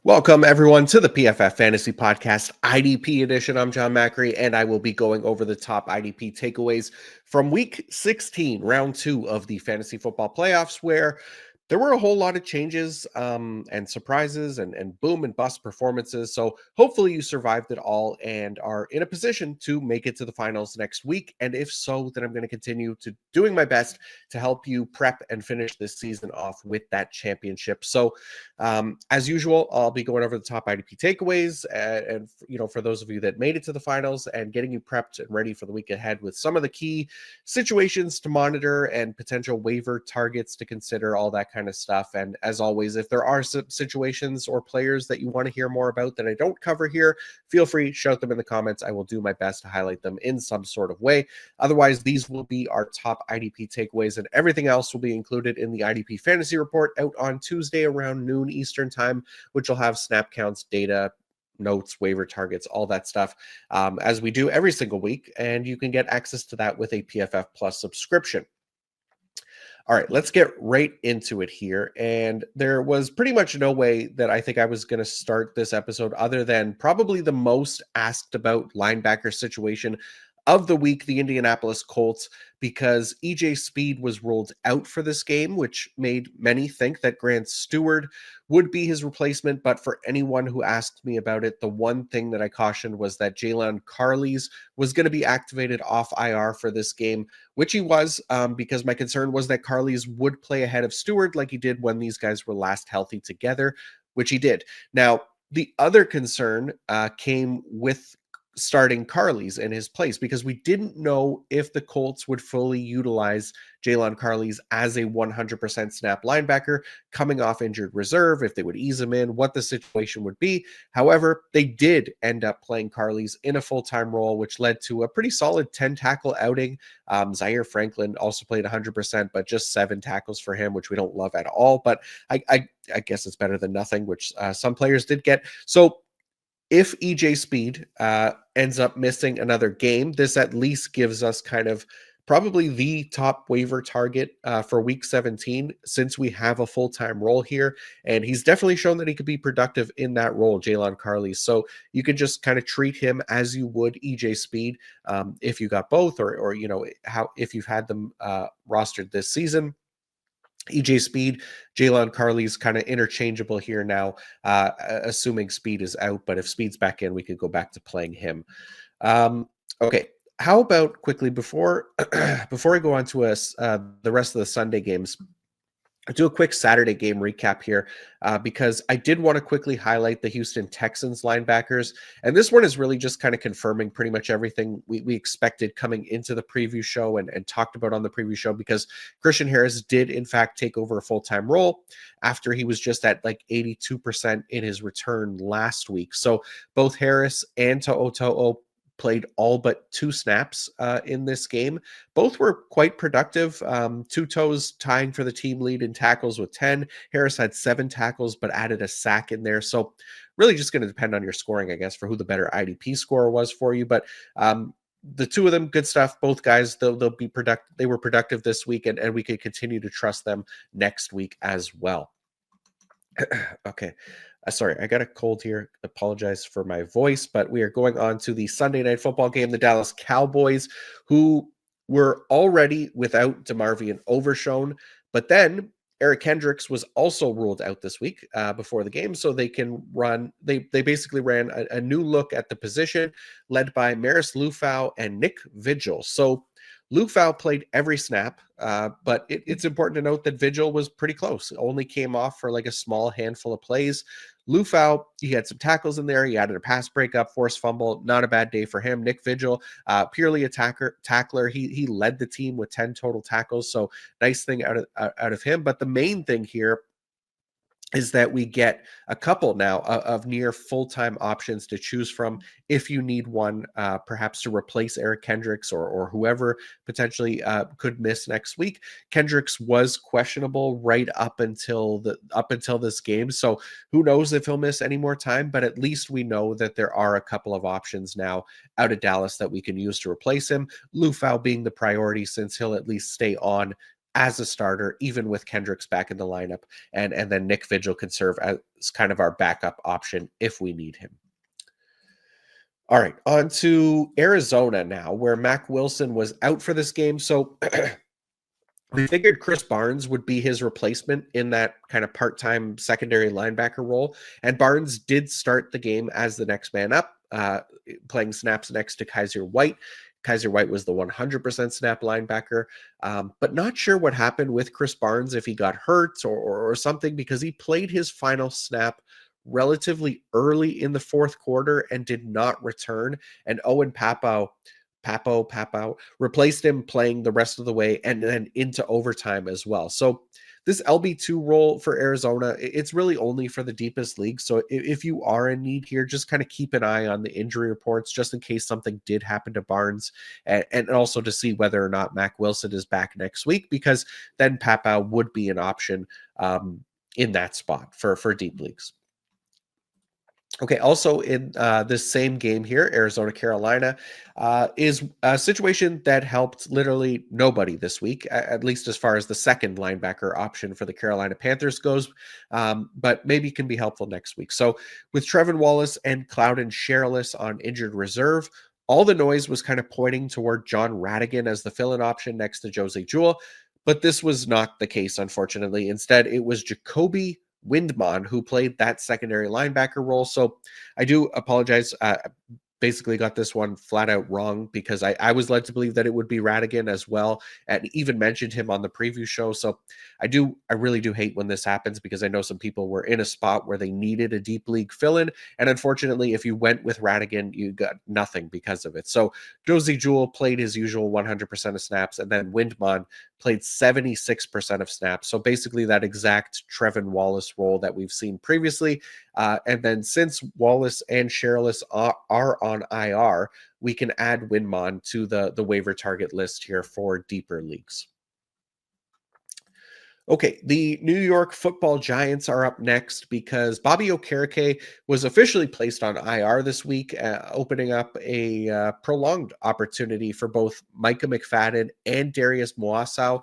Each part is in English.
Welcome, everyone, to the PFF Fantasy Podcast IDP edition. I'm John Macri, and I will be going over the top IDP takeaways from Week 16, Round 2 of the Fantasy Football Playoffs, where there were a whole lot of changes and surprises and boom and bust performances. So hopefully you survived it all and are in a position to make it to the finals next week. And if so, then I'm going to continue to doing my best to help you prep and finish this season off with that championship. So as usual, I'll be going over the top IDP takeaways and for those of you that made it to the finals and getting you prepped and ready for the week ahead with some of the key situations to monitor and potential waiver targets to consider, all that kind of stuff. And as always, if there are situations or players that you want to hear more about that I don't cover here, feel free, shout them in the comments. I will do my best to highlight them in some sort of way. Otherwise, these will be our top IDP takeaways, and everything else will be included in the IDP fantasy report out on Tuesday around noon Eastern time, which will have snap counts, data, notes, waiver targets, all that stuff, as we do every single week. And you can get access to that with a PFF Plus subscription. All right, let's get right into it here. And there was pretty much no way that I think I was going to start this episode other than probably the most asked about linebacker situation of the week, the Indianapolis Colts, because EJ Speed was ruled out for this game, which made many think that Grant Stewart would be his replacement. But for anyone who asked me about it, the one thing that I cautioned was that Jalen Carley's was going to be activated off IR for this game, which he was, because my concern was that Carley's would play ahead of Stewart like he did when these guys were last healthy together, which he did. Now, the other concern came with starting Carley's in his place, because we didn't know if the Colts would fully utilize Jalen Carley's as a 100% snap linebacker coming off injured reserve, if they would ease him in, what the situation would be. However, they did end up playing Carley's in a full-time role, which led to a pretty solid 10 tackle outing. Zaire Franklin also played 100%, but just 7 tackles for him, which we don't love at all. But I guess it's better than nothing, which some players did get. So if EJ Speed ends up missing another game, this at least gives us kind of probably the top waiver target for week 17, since we have a full-time role here. And he's definitely shown that he could be productive in that role, Jalen Carley. So you can just kind of treat him as you would EJ Speed if you got both, or if you've had them rostered this season. EJ Speed, Jalen Carley's kind of interchangeable here now, assuming Speed is out. But if Speed's back in, we could go back to playing him. Okay, how about quickly before before I go on to the rest of the Sunday games, I'll do a quick Saturday game recap here because I did want to quickly highlight the Houston Texans linebackers. And this one is really just kind of confirming pretty much everything we expected coming into the preview show and talked about on the preview show, because Christian Harris did, in fact, take over a full-time role after he was just at like 82% in his return last week. So both Harris and To'o played all but 2 snaps in this game. Both were quite productive. Two Toes tying for the team lead in tackles with 10. Harris had 7 tackles, but added a sack in there. So really just going to depend on your scoring, I guess, for who the better IDP scorer was for you. But the two of them, good stuff. Both guys, they'll be productive. They were productive this week, and we could continue to trust them next week as well. Okay. Sorry, I got a cold here. Apologize for my voice, but we are going on to the Sunday Night Football game. The Dallas Cowboys, who were already without DeMarvion Overshown, but then Eric Kendricks was also ruled out this week before the game, so they can run. They basically ran a new look at the position, led by Maris Lufau and Nick Vigil. So Lufau played every snap, but it's important to note that Vigil was pretty close. Only came off for like a small handful of plays. Lufau, he had some tackles in there. He added a pass breakup, forced fumble. Not a bad day for him. Nick Vigil, purely a tackler. He led the team with 10 total tackles. So nice thing out of him. But the main thing here is that we get a couple now of near full-time options to choose from if you need one, perhaps to replace Eric Kendricks or whoever potentially could miss next week. Kendricks was questionable right up until this game, so who knows if he'll miss any more time, but at least we know that there are a couple of options now out of Dallas that we can use to replace him. Lufau being the priority, since he'll at least stay on as a starter, even with Kendricks back in the lineup. And then Nick Vigil can serve as kind of our backup option if we need him. All right, on to Arizona now, where Mac Wilson was out for this game. So we figured Chris Barnes would be his replacement in that kind of part-time secondary linebacker role. And Barnes did start the game as the next man up, playing snaps next to Kaiser White. Kaiser White was the 100% snap linebacker, but not sure what happened with Chris Barnes, if he got hurt or something, because he played his final snap relatively early in the fourth quarter and did not return. And Owen Papo replaced him, playing the rest of the way and then into overtime as well. So this LB2 role for Arizona, it's really only for the deepest league. So if you are in need here, just kind of keep an eye on the injury reports just in case something did happen to Barnes, and also to see whether or not Mac Wilson is back next week, because then Papo would be an option in that spot for deep leagues. Okay, also in this same game here, Arizona, Carolina, is a situation that helped literally nobody this week, at least as far as the second linebacker option for the Carolina Panthers goes, but maybe can be helpful next week. So with Trevin Wallace and Clouden Sherrillis on injured reserve, all the noise was kind of pointing toward John Radigan as the fill-in option next to Jose Jewell, but this was not the case, unfortunately. Instead, it was Jacoby Windmon who played that secondary linebacker role. So I do apologize. Basically got this one flat out wrong, because I was led to believe that it would be Radigan as well, and even mentioned him on the preview show. So I really do hate when this happens, because I know some people were in a spot where they needed a deep league fill-in, and unfortunately, if you went with Radigan, you got nothing because of it. So Josie Jewell played his usual 100% of snaps, and then Windmon played 76% of snaps. So basically that exact Trevin Wallace role that we've seen previously. And then since Wallace and Sherrillis are on IR, we can add Windmon to the waiver target list here for deeper leagues. Okay, the New York Football Giants are up next, because Bobby Okereke was officially placed on IR this week, opening up a prolonged opportunity for both Micah McFadden and Darius Moassau.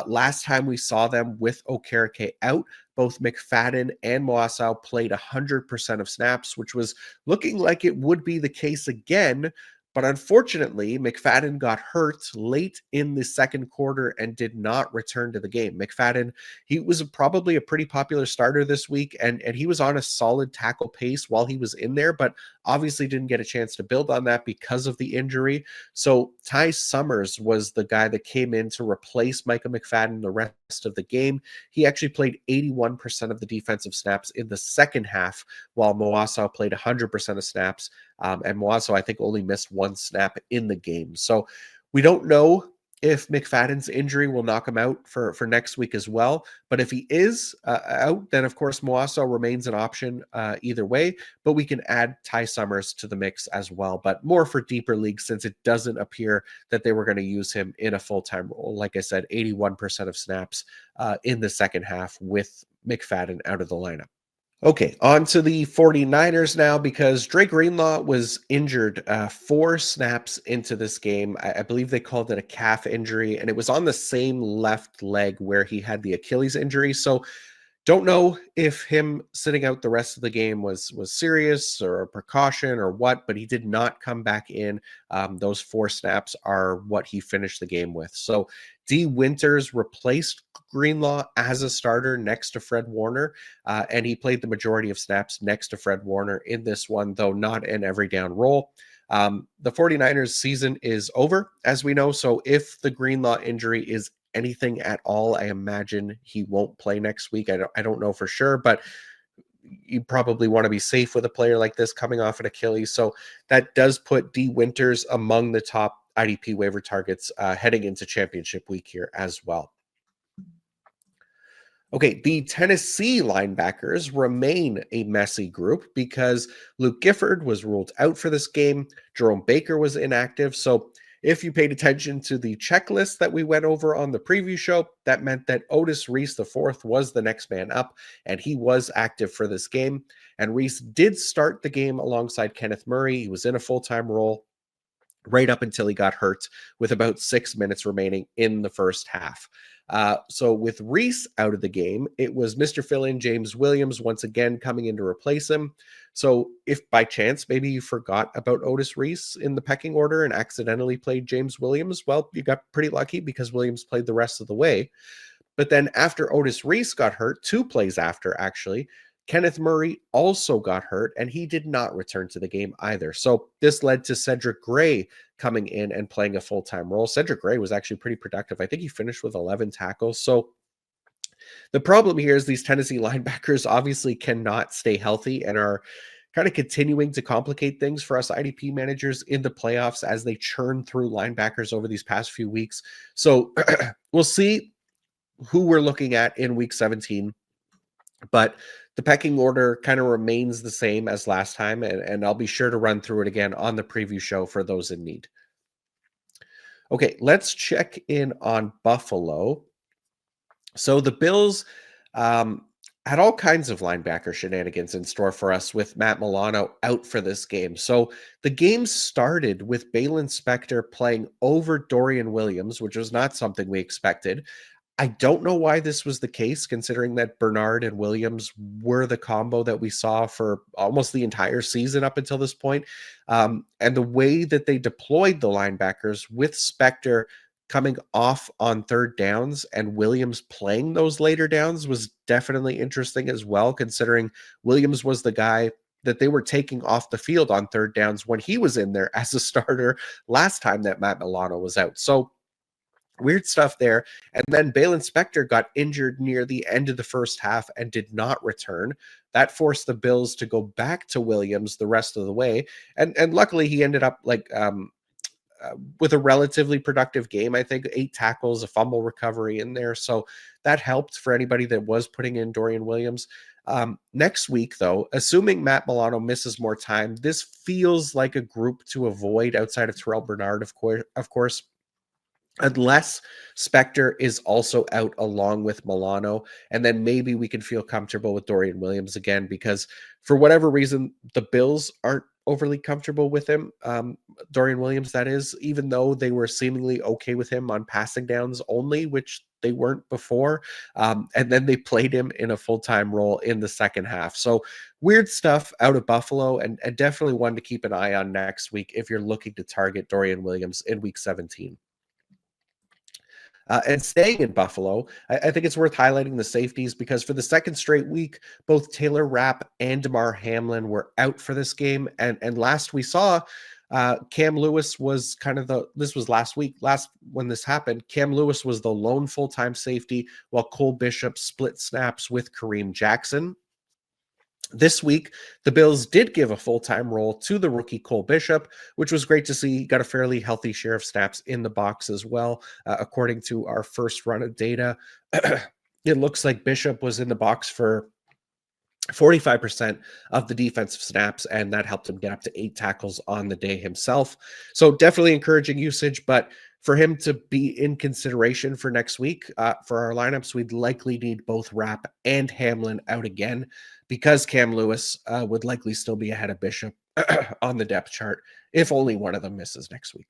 Last time we saw them with Okereke out, both McFadden and Moassau played 100% of snaps, which was looking like it would be the case again. But unfortunately, McFadden got hurt late in the second quarter and did not return to the game. McFadden, he was probably a pretty popular starter this week, and he was on a solid tackle pace while he was in there, but obviously didn't get a chance to build on that because of the injury. So Ty Summers was the guy that came in to replace Micah McFadden the rest of the game. He actually played 81% of the defensive snaps in the second half, while Moassau played 100% of snaps. And Moasso, I think, only missed one snap in the game. So we don't know if McFadden's injury will knock him out for next week as well. But if he is out, then of course Moasso remains an option either way. But we can add Ty Summers to the mix as well, but more for deeper leagues, since it doesn't appear that they were going to use him in a full-time role. Like I said, 81% of snaps in the second half with McFadden out of the lineup. Okay, on to the 49ers now, because Dre Greenlaw was injured 4 snaps into this game. I believe they called it a calf injury, and it was on the same left leg where he had the Achilles injury. So don't know if him sitting out the rest of the game was serious or a precaution or what, but he did not come back in. Those 4 snaps are what he finished the game with. So D. Winters replaced Greenlaw as a starter next to Fred Warner, and he played the majority of snaps next to Fred Warner in this one, though not an every down role. The 49ers season is over, as we know, so if the Greenlaw injury is anything at all, I imagine he won't play next week. I don't know for sure, but you probably want to be safe with a player like this coming off an Achilles. So that does put D. Winters among the top IDP waiver targets heading into championship week here as well. Okay, the Tennessee linebackers remain a messy group, because Luke Gifford was ruled out for this game. Jerome Baker was inactive. So if you paid attention to the checklist that we went over on the preview show, that meant that Otis Reese IV was the next man up, and he was active for this game. And Reese did start the game alongside Kenneth Murray. He was in a full-time role. right up until he got hurt with about 6 minutes remaining in the first half. So with Reese out of the game, it was Mr. Fill-in James Williams once again coming in to replace him. So if by chance maybe you forgot about Otis Reese in the pecking order and accidentally played James Williams, well, you got pretty lucky because Williams played the rest of the way. But then after Otis Reese got hurt, 2 plays after actually, Kenneth Murray also got hurt and he did not return to the game either. So this led to Cedric Gray coming in and playing a full-time role. Cedric Gray was actually pretty productive. I think he finished with 11 tackles. So the problem here is these Tennessee linebackers obviously cannot stay healthy and are kind of continuing to complicate things for us IDP managers in the playoffs as they churn through linebackers over these past few weeks. So we'll see who we're looking at in week 17, but the pecking order kind of remains the same as last time, and I'll be sure to run through it again on the preview show for those in need. Okay, let's check in on Buffalo. So the Bills had all kinds of linebacker shenanigans in store for us with Matt Milano out for this game. So the game started with Balin Spector playing over Dorian Williams, which was not something we expected. I don't know why this was the case, considering that Bernard and Williams were the combo that we saw for almost the entire season up until this point. And the way that they deployed the linebackers with Spector coming off on third downs and Williams playing those later downs was definitely interesting as well, considering Williams was the guy that they were taking off the field on third downs when he was in there as a starter last time that Matt Milano was out. So weird stuff there. And then Balin Spector got injured near the end of the first half and did not return. That forced the Bills to go back to Williams the rest of the way. And luckily he ended up with a relatively productive game. I think 8 tackles, a fumble recovery in there. So that helped for anybody that was putting in Dorian Williams. Next week, though, assuming Matt Milano misses more time, this feels like a group to avoid outside of Terrell Bernard, of course. Unless Spector is also out along with Milano, and then maybe we can feel comfortable with Dorian Williams again, because for whatever reason, the Bills aren't overly comfortable with him. Dorian Williams, that is, even though they were seemingly okay with him on passing downs only, which they weren't before. And then they played him in a full-time role in the second half. So weird stuff out of Buffalo, and definitely one to keep an eye on next week if you're looking to target Dorian Williams in week 17. And staying in Buffalo, I think it's worth highlighting the safeties because for the second straight week, both Taylor Rapp and DeMar Hamlin were out for this game. And last we saw, Cam Lewis was this was last week, when this happened, Cam Lewis was the lone full-time safety while Cole Bishop split snaps with Kareem Jackson. This week, the Bills did give a full-time role to the rookie Cole Bishop, which was great to see. He got a fairly healthy share of snaps in the box as well. According to our first run of data, it looks like Bishop was in the box for 45% of the defensive snaps, and that helped him get up to 8 tackles on the day himself. So definitely encouraging usage, but for him to be in consideration for next week, for our lineups, we'd likely need both Rapp and Hamlin out again because Cam Lewis would likely still be ahead of Bishop on the depth chart if only one of them misses next week.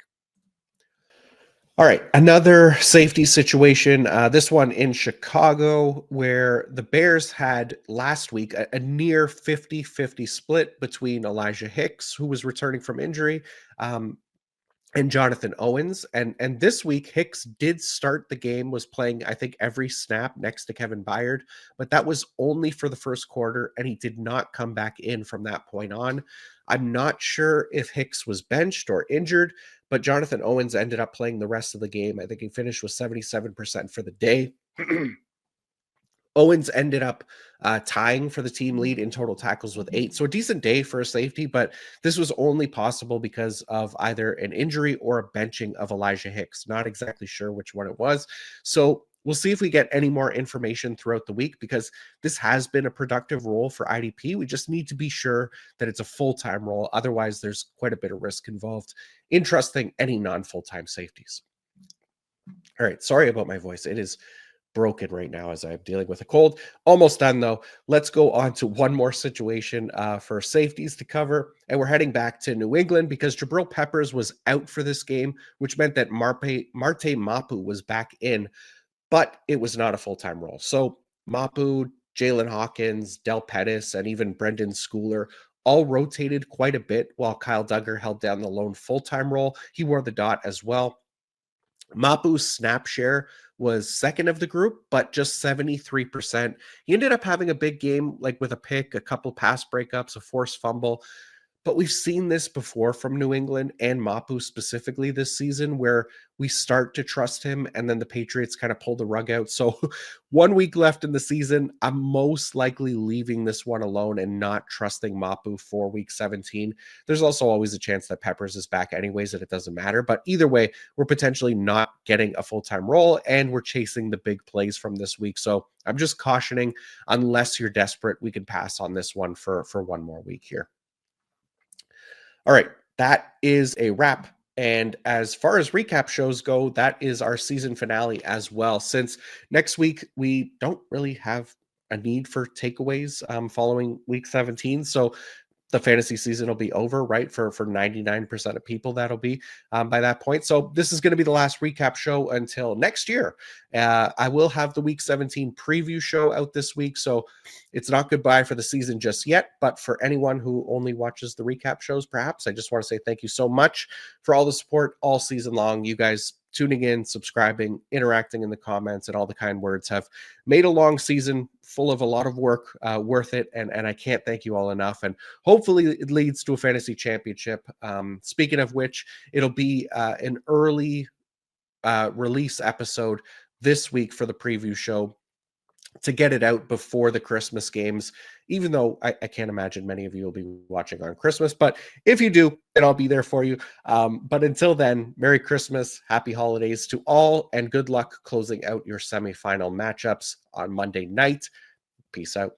All right, another safety situation, this one in Chicago, where the Bears had last week a near 50-50 split between Elijah Hicks, who was returning from injury, and Jonathan Owens. And this week, Hicks did start the game, was playing, I think, every snap next to Kevin Byard, but that was only for the first quarter, and he did not come back in from that point on. I'm not sure if Hicks was benched or injured, but Jonathan Owens ended up playing the rest of the game. I think he finished with 77% for the day. Owens ended up tying for the team lead in total tackles with 8. So a decent day for a safety, but this was only possible because of either an injury or a benching of Elijah Hicks. Not exactly sure which one it was. So we'll see if we get any more information throughout the week, because this has been a productive role for IDP. We just need to be sure that it's a full-time role. Otherwise, there's quite a bit of risk involved in trusting any non-full-time safeties. All right, sorry about my voice. It is broken right now as I'm dealing with a cold. Almost done though. Let's go on to one more situation for safeties to cover. And we're heading back to New England because Jabril Peppers was out for this game, which meant that Marte Mapu was back in, but it was not a full-time role. So Mapu, Jalen Hawkins, Del Pettis, and even Brendan Schooler all rotated quite a bit while Kyle Duggar held down the lone full-time role. He wore the dot as well. Mapu's snap share was second of the group, but just 73%. He ended up having a big game, like with a pick, a couple pass breakups, a forced fumble. But we've seen this before from New England and Mapu specifically this season, where we start to trust him and then the Patriots kind of pull the rug out. So 1 week left in the season. I'm most likely leaving this one alone and not trusting Mapu for week 17. There's also always a chance that Peppers is back anyways, and it doesn't matter. But either way, we're potentially not getting a full-time role and we're chasing the big plays from this week. So I'm just cautioning, unless you're desperate, we can pass on this one for one more week here. All right, that is a wrap. And as far as recap shows go, that is our season finale as well. Since next week, we don't really have a need for takeaways following week 17. So the fantasy season will be over, right? For 99% of people, that'll be by that point. So this is going to be the last recap show until next year. I will have the week 17 preview show out this week. So it's not goodbye for the season just yet. But for anyone who only watches the recap shows, perhaps, I just want to say thank you so much for all the support all season long. You guys tuning in, subscribing, interacting in the comments, and all the kind words have made a long season full of a lot of work, worth it. And I can't thank you all enough. And hopefully it leads to a fantasy championship. Speaking of which, it'll be an early release episode this week for the preview show to get it out before the Christmas games, even though I can't imagine many of you will be watching on Christmas. But if you do, then I'll be there for you. But until then, Merry Christmas, Happy Holidays to all, and good luck closing out your semifinal matchups on Monday night. Peace out.